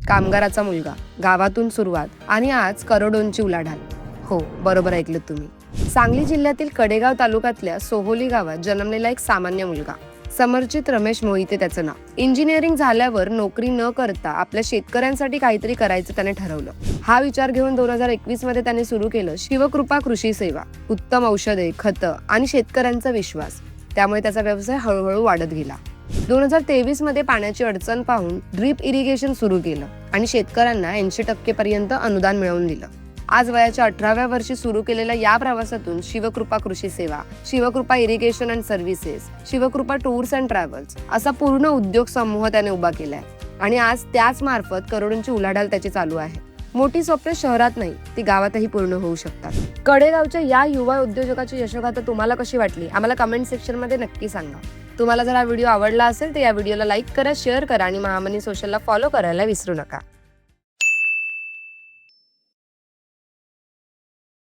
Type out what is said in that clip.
कामगाराचा मुलगा, गावातून सुरुवात आणि आज करोडोंची उलाढाल. हो, बरोबर ऐकलं तुम्ही. सांगली जिल्ह्यातील कडेगाव तालुक्यातल्या सोहोली गावात जन्मलेला एक सामान्य मुलगा. समर्जित रमेश मोहिते त्याचं नाव. इंजिनिअरिंग झाल्यावर नोकरी न करता आपल्या शेतकऱ्यांसाठी काहीतरी करायचं त्याने ठरवलं. हा विचार घेऊन 2021 मध्ये त्याने सुरू केलं शिवकृपा कृषी सेवा. उत्तम औषधे, खतं आणि शेतकऱ्यांचा विश्वास, त्यामुळे त्याचा व्यवसाय हळूहळू वाढत गेला. 2023 मध्ये पाण्याची अडचण पाहून ड्रीप इरिगेशन सुरू केलं आणि शेतकऱ्यांना 80% पर्यंत अनुदान मिळवून दिलं. आज वयाच्या 18व्या वर्षी सुरू केलेल्या या प्रवासातून शिवकृपा कृषी सेवा, Shivkrupa irrigation and services, Shivkrupa tours and travels असा पूर्ण उद्योग समूह त्याने उभा केलाय आणि आज त्याच मार्फत करोडोंची उलाढाल त्याची चालू आहे. मोठी स्वप्न शहरात नाही, ती गावातही पूर्ण होऊ शकतात. कडेगावच्या या युवा उद्योजकाची यशोगाथा तुम्हाला कशी वाटली आम्हाला कमेंट सेक्शन मध्ये नक्की सांगा. तुम्हाला जर हा व्हिडिओ आवडला असेल तर या व्हिडिओला लाईक करा, शेअर करा आणि महामनी सोशलला फॉलो करायला विसरू नका.